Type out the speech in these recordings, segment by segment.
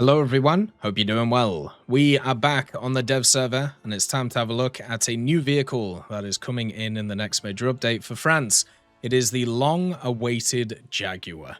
Hello everyone, hope you're doing well. We are back on the dev server and it's time to have a look at a new vehicle that is coming in the next major update for France. It is the long-awaited Jaguar.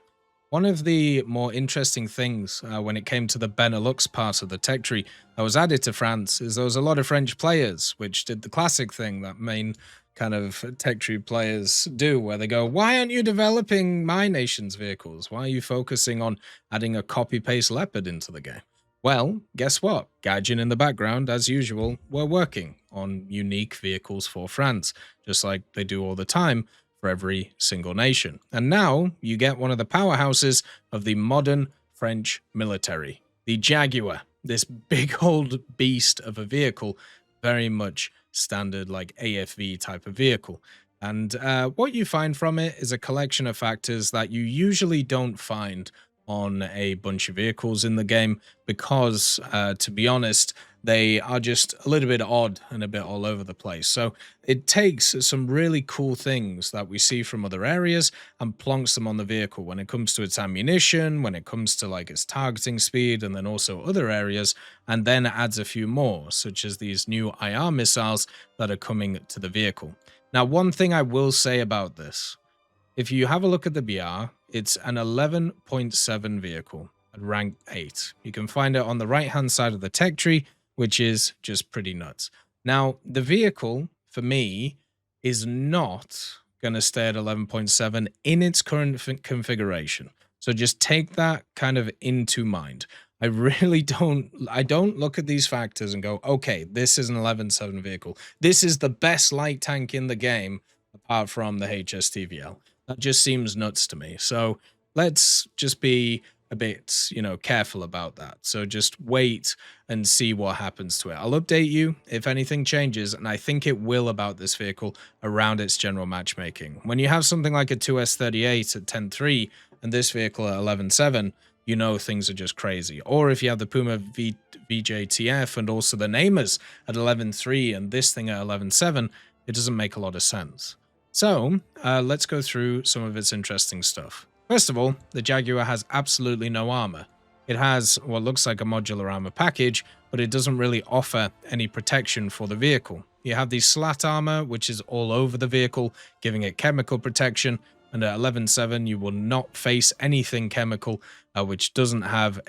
One of the more interesting things when it came to the Benelux part of the tech tree that was added to France is there was a lot of French players which did the classic thing that main kind of tech tree players do, where they go, why aren't you developing my nation's vehicles? Why are you focusing on adding a copy-paste leopard into the game? Well, guess what? Gaijin in the background, as usual, we're working on unique vehicles for France, just like they do all the time for every single nation. And now you get one of the powerhouses of the modern French military, the Jaguar, this big old beast of a vehicle, very much standard like AFV type of vehicle. And what you find from it is a collection of factors that you usually don't find on a bunch of vehicles in the game because, to be honest, they are just a little bit odd and a bit all over the place. So it takes some really cool things that we see from other areas and plonks them on the vehicle when it comes to its ammunition, when it comes to like its targeting speed, and then also other areas, and then adds a few more, such as these new IR missiles that are coming to the vehicle. Now, one thing I will say about this, if you have a look at the BR, it's an 11.7 vehicle at rank 8. You can find it on the right-hand side of the tech tree, which is just pretty nuts. Now, the vehicle, for me, is not going to stay at 11.7 in its current configuration. So just take that kind of into mind. I don't look at these factors and go, okay, this is an 11.7 vehicle. This is the best light tank in the game, apart from the HSTVL. That just seems nuts to me. So let's just be a bit, careful about that. So just wait and see what happens to it. I'll update you if anything changes, and I think it will about this vehicle around its general matchmaking. When you have something like a 2S38 at 10.3 and this vehicle at 11.7, things are just crazy. Or if you have the Puma VJTF and also the Namers at 11.3 and this thing at 11.7, it doesn't make a lot of sense. So let's go through some of its interesting stuff. First of all, the Jaguar has absolutely no armor. It has what looks like a modular armor package, but it doesn't really offer any protection for the vehicle. You have the slat armor, which is all over the vehicle, giving it chemical protection, and at 11.7 you will not face anything chemical, which doesn't have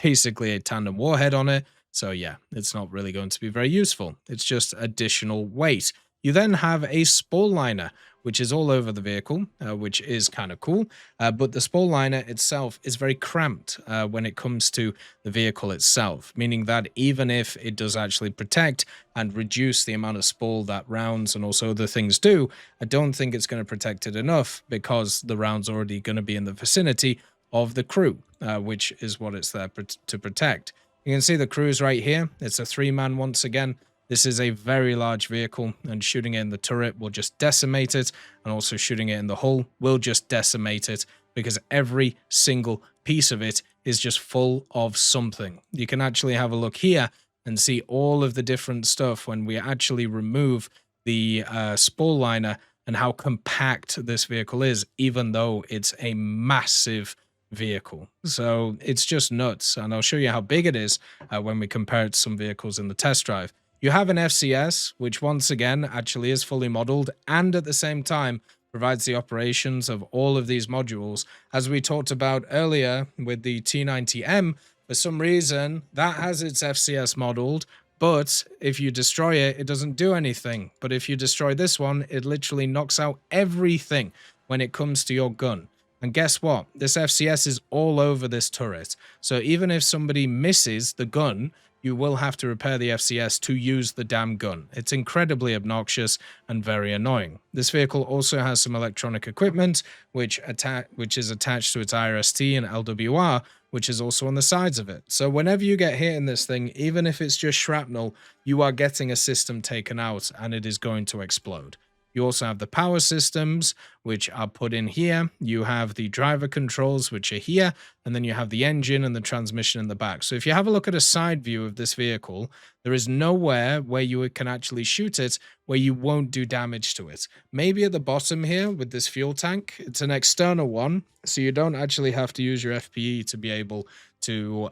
basically a tandem warhead on it. So yeah, it's not really going to be very useful. It's just additional weight. You then have a spall liner, which is all over the vehicle, which is kind of cool. But the spall liner itself is very cramped when it comes to the vehicle itself, meaning that even if it does actually protect and reduce the amount of spall that rounds and also other things do, I don't think it's going to protect it enough because the round's already going to be in the vicinity of the crew, which is what it's there to protect. You can see the crew's right here. It's a 3-man once again. This is a very large vehicle, and shooting it in the turret will just decimate it, and also shooting it in the hull will just decimate it, because every single piece of it is just full of something. You can actually have a look here and see all of the different stuff when we actually remove the spall liner and how compact this vehicle is, even though it's a massive vehicle. So it's just nuts, and I'll show you how big it is when we compare it to some vehicles in the test drive. You have an FCS, which once again actually is fully modeled and at the same time provides the operations of all of these modules. As we talked about earlier with the T90M, for some reason that has its FCS modeled, but if you destroy it, it doesn't do anything. But if you destroy this one, it literally knocks out everything when it comes to your gun. And guess what? This FCS is all over this turret. So even if somebody misses the gun, you will have to repair the FCS to use the damn gun. It's incredibly obnoxious and very annoying. This vehicle also has some electronic equipment, which is attached to its IRST and LWR, which is also on the sides of it. So whenever you get hit in this thing, even if it's just shrapnel, you are getting a system taken out and it is going to explode. You also have the power systems, which are put in here. You have the driver controls, which are here. And then you have the engine and the transmission in the back. So if you have a look at a side view of this vehicle, there is nowhere where you can actually shoot it where you won't do damage to it. Maybe at the bottom here with this fuel tank, it's an external one. So you don't actually have to use your FPE to be able to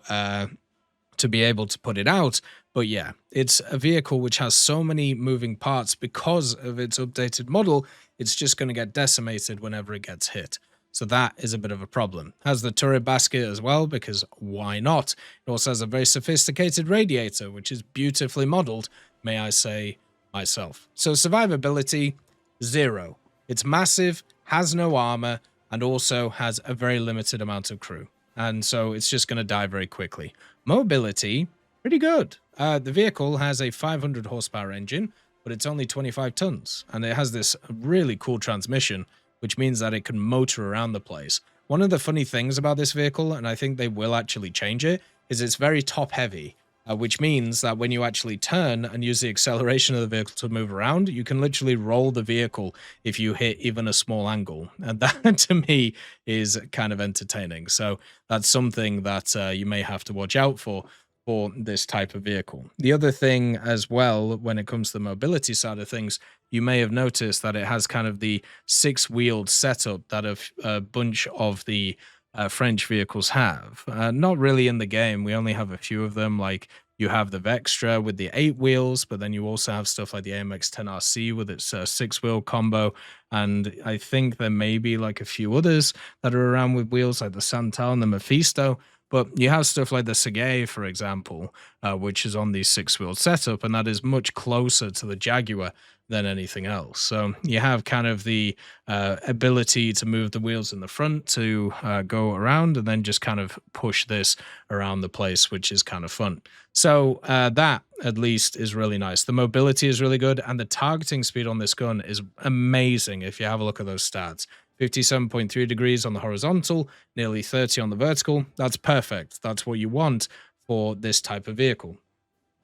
be able to put it out. But yeah, it's a vehicle which has so many moving parts because of its updated model. It's just going to get decimated whenever it gets hit. So that is a bit of a problem. Has the turret basket as well, because why not? It also has a very sophisticated radiator, which is beautifully modeled, may I say myself. So survivability, 0. It's massive, has no armor, and also has a very limited amount of crew. And so it's just going to die very quickly. Mobility, pretty good. The vehicle has a 500 horsepower engine, but it's only 25 tons. And it has this really cool transmission, which means that it can motor around the place. One of the funny things about this vehicle, and I think they will actually change it, is it's very top heavy, which means that when you actually turn and use the acceleration of the vehicle to move around, you can literally roll the vehicle if you hit even a small angle. And that, to me, is kind of entertaining. So that's something that you may have to watch out for this type of vehicle. The other thing as well, when it comes to the mobility side of things, you may have noticed that it has kind of the 6-wheeled setup that a bunch of the French vehicles have. Not really in the game. We only have a few of them. Like you have the Vextra with the 8 wheels, but then you also have stuff like the AMX 10RC with its 6-wheel combo. And I think there may be like a few others that are around with wheels, like the Santal and the Mephisto. But you have stuff like the Segay, for example, which is on the 6-wheel setup, and that is much closer to the Jaguar than anything else. So you have kind of the ability to move the wheels in the front to go around and then just kind of push this around the place, which is kind of fun. So that, at least, is really nice. The mobility is really good, and the targeting speed on this gun is amazing if you have a look at those stats. 57.3 degrees on the horizontal, nearly 30 on the vertical. That's perfect. That's what you want for this type of vehicle.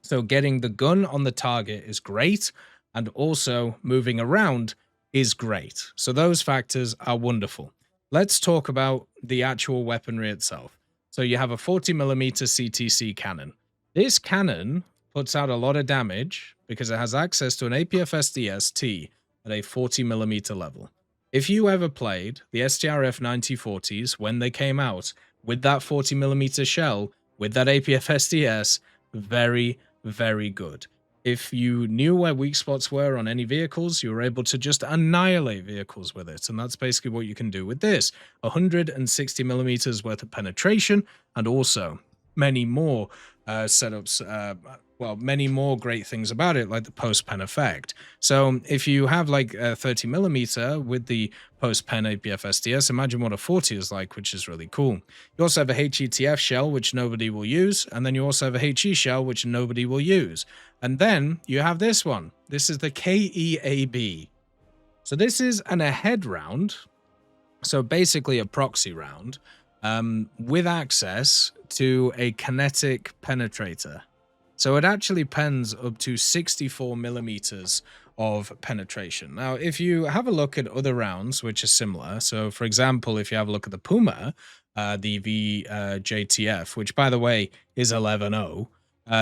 So getting the gun on the target is great, and also moving around is great. So those factors are wonderful. Let's talk about the actual weaponry itself. So you have a 40mm CTC cannon. This cannon puts out a lot of damage because it has access to an APF-SDS-T at a 40mm level. If you ever played the STRF 9040s when they came out with that 40mm shell, with that APF-SDS, very, very good. If you knew where weak spots were on any vehicles, you were able to just annihilate vehicles with it. And that's basically what you can do with this. 160mm worth of penetration, and also many more setups, many more great things about it, like the post-pen effect. So if you have like a 30mm with the post-pen APF-SDS, imagine what a 40 is like, which is really cool. You also have a HETF shell, which nobody will use, and then you also have a HE shell, which nobody will use. And then you have this one. This is the KEAB. So this is an ahead round, so basically a proxy round, with access to a kinetic penetrator. So it actually pens up to 64mm of penetration. Now, if you have a look at other rounds, which are similar, so for example, if you have a look at the Puma, the VJTF, which by the way is 11.0,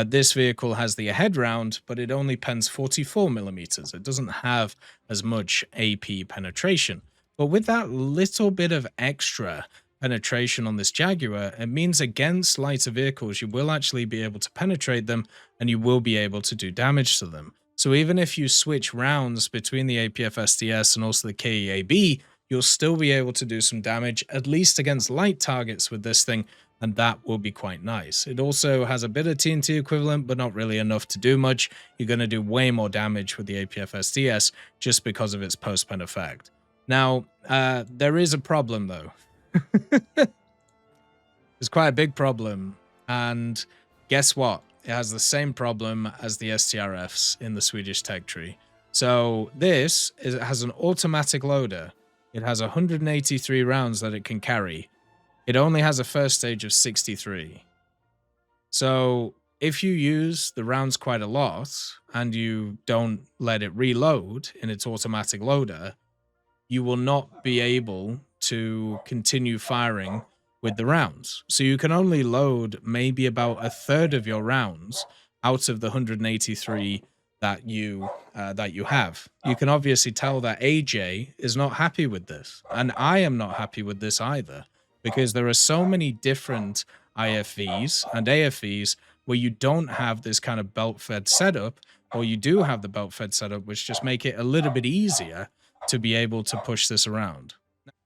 this vehicle has the ahead round, but it only pens 44mm. It doesn't have as much AP penetration. But with that little bit of extra penetration on this Jaguar, it means against lighter vehicles, you will actually be able to penetrate them and you will be able to do damage to them. So even if you switch rounds between the APF-SDS and also the KEAB, you'll still be able to do some damage, at least against light targets with this thing, and that will be quite nice. It also has a bit of TNT equivalent, but not really enough to do much. You're going to do way more damage with the APF-SDS just because of its post-pen effect. Now, there is a problem though. It's quite a big problem, and guess what? It has the same problem as the STRFs in the Swedish tech tree. So it has an automatic loader. It has 183 rounds that it can carry. It only has a first stage of 63. So if you use the rounds quite a lot and you don't let it reload in its automatic loader, you will not be able to continue firing with the rounds. So you can only load maybe about a third of your rounds out of the 183 that you have. You can obviously tell that AJ is not happy with this, and I am not happy with this either, because there are so many different IFVs and AFVs where you don't have this kind of belt-fed setup, or you do have the belt-fed setup, which just make it a little bit easier to be able to push this around.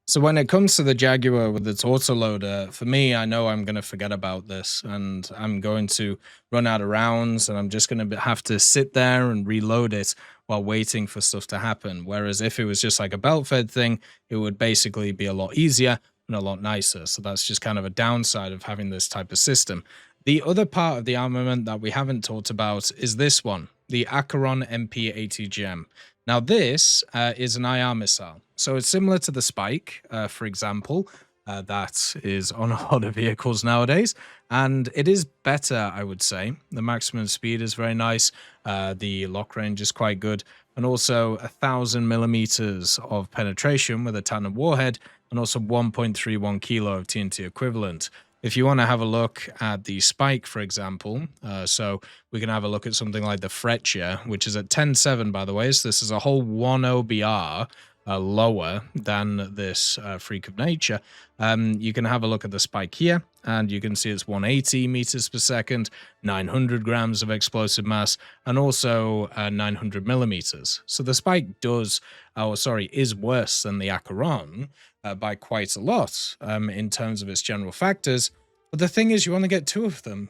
So when it comes to the Jaguar with its autoloader, for me, I know I'm going to forget about this and I'm going to run out of rounds and I'm just going to have to sit there and reload it while waiting for stuff to happen. Whereas if it was just like a belt-fed thing, it would basically be a lot easier and a lot nicer. So that's just kind of a downside of having this type of system. The other part of the armament that we haven't talked about is this one, the Acheron MP-80GM. Now this is an IR missile. So it's similar to the Spike, for example, that is on a lot of vehicles nowadays. And it is better, I would say. The maximum speed is very nice. The lock range is quite good. And also 1,000 millimeters of penetration with a tandem warhead and also 1.31 kilo of TNT equivalent. If you want to have a look at the Spike, for example, so we can have a look at something like the Freccia, which is at 10.7, by the way. So this is a whole 1 OBR lower than this freak of nature. You can have a look at the Spike here, and you can see it's 180 meters per second, 900 grams of explosive mass, and also 900 millimeters. So the Spike is worse than the Acheron by quite a lot in terms of its general factors. But the thing is, you only get 2 of them,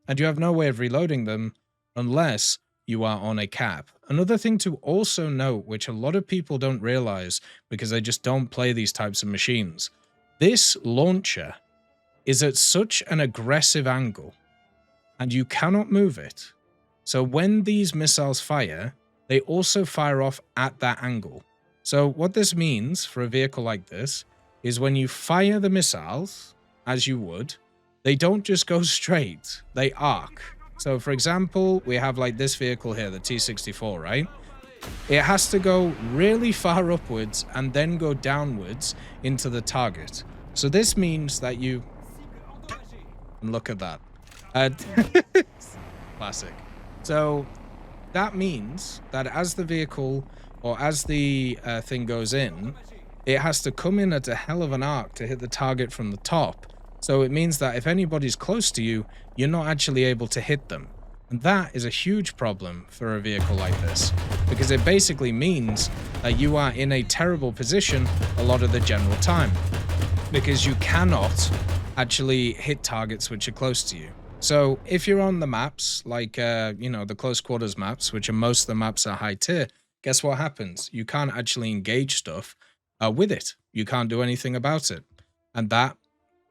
and you have no way of reloading them unless you are on a cap. Another thing to also note, which a lot of people don't realize because they just don't play these types of machines, this launcher is at such an aggressive angle and you cannot move it. So when these missiles fire, they also fire off at that angle. So what this means for a vehicle like this is when you fire the missiles, as you would, they don't just go straight, they arc. So for example, we have like this vehicle here, the T-64, right? It has to go really far upwards and then go downwards into the target. So this means that you... And look at that. Classic. So that means that as the vehicle, or as the thing goes in, it has to come in at a hell of an arc to hit the target from the top. So it means that if anybody's close to you, you're not actually able to hit them. And that is a huge problem for a vehicle like this, because it basically means that you are in a terrible position a lot of the general time, because you cannot actually hit targets which are close to you. So if you're on the maps, like, the close quarters maps, which are most of the maps are high tier, guess what happens? You can't actually engage stuff with it. You can't do anything about it. And that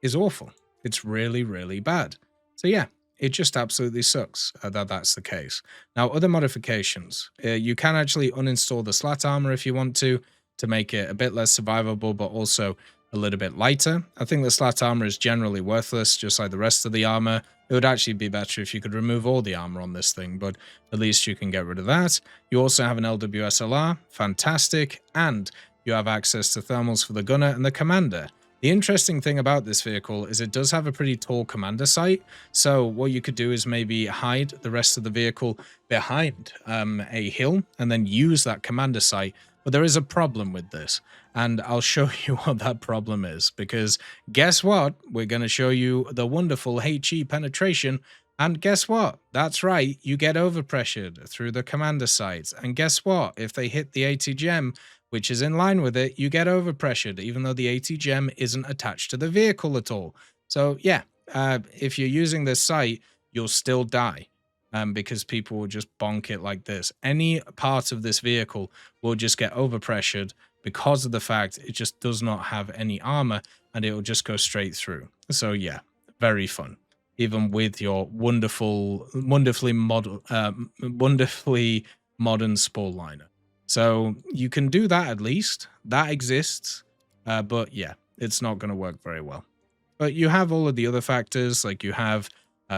is awful. It's really, really bad. So yeah, it just absolutely sucks that that's the case. Now, other modifications. You can actually uninstall the slat armor if you want to make it a bit less survivable, but also a little bit lighter. I think the slat armor is generally worthless, just like the rest of the armor. It would actually be better if you could remove all the armor on this thing, but at least you can get rid of that. You also have an LWSLR, fantastic, and you have access to thermals for the gunner and the commander. The interesting thing about this vehicle is it does have a pretty tall commander sight, so what you could do is maybe hide the rest of the vehicle behind a hill and then use that commander sight. But there is a problem with this, and I'll show you what that problem is, because guess what? We're going to show you the wonderful HE penetration, and guess what? That's right, you get overpressured through the commander sights, and guess what? If they hit the ATGM, which is in line with it, you get overpressured, even though the ATGM isn't attached to the vehicle at all. So yeah, if you're using this sight, you'll still die. Because people will just bonk it like this. Any part of this vehicle will just get overpressured because of the fact it just does not have any armor, and it will just go straight through. So yeah, very fun, even with your wonderfully modern spore liner. So you can do that at least. That exists, but yeah, it's not going to work very well. But you have all of the other factors, like you have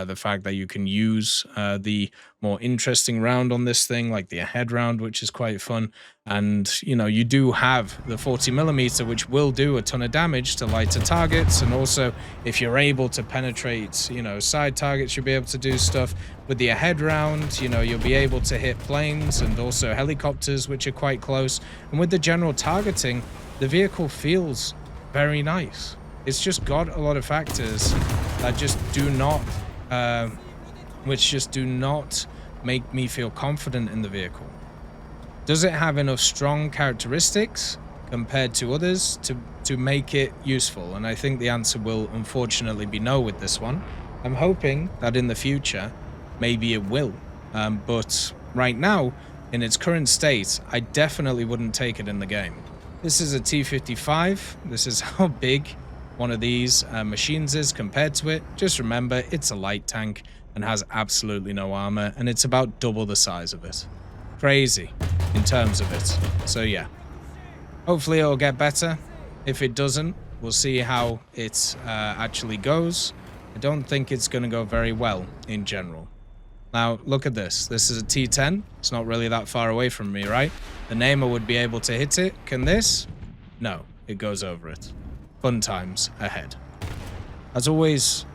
the fact that you can use the more interesting round on this thing, like the ahead round, which is quite fun. And, you do have the 40mm, which will do a ton of damage to lighter targets. And also, if you're able to penetrate, side targets, you'll be able to do stuff. With the ahead round, you'll be able to hit planes and also helicopters, which are quite close. And with the general targeting, the vehicle feels very nice. It's just got a lot of factors that just do not, make me feel confident in the vehicle. Does it have enough strong characteristics compared to others to make it useful? And I think the answer will unfortunately be no with this one. I'm hoping that in the future, maybe it will. But right now, in its current state, I definitely wouldn't take it in the game. This is a T-55. This is how big one of these machines is compared to it. Just remember, it's a light tank and has absolutely no armor, and it's about double the size of it. Crazy in terms of it. So yeah, hopefully it'll get better. If it doesn't, we'll see how it actually goes. I don't think it's going to go very well in general. Now, look at this. This is a T10. It's not really that far away from me, right? The Namer would be able to hit it. Can this? No, it goes over it. Fun times ahead. As always,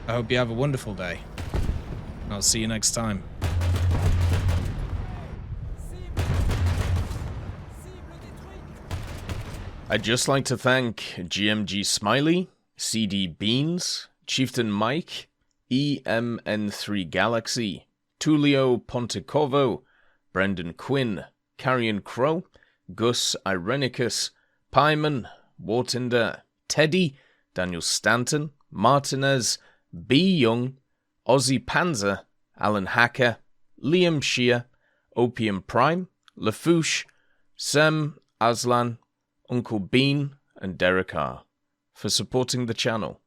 I hope you have a wonderful day. I'll see you next time. I'd just like to thank GMG Smiley, CD Beans, Chieftain Mike, EMN3 Galaxy, Tulio Pontecorvo, Brendan Quinn, Carrion Crow, Gus Irenicus, Pyman, Wartinder, Teddy, Daniel Stanton, Martinez, B. Young, Ozzy Panzer, Alan Hacker, Liam Shear, Opium Prime, Lafouche, Sem, Aslan, Uncle Bean, and Derek R. for supporting the channel.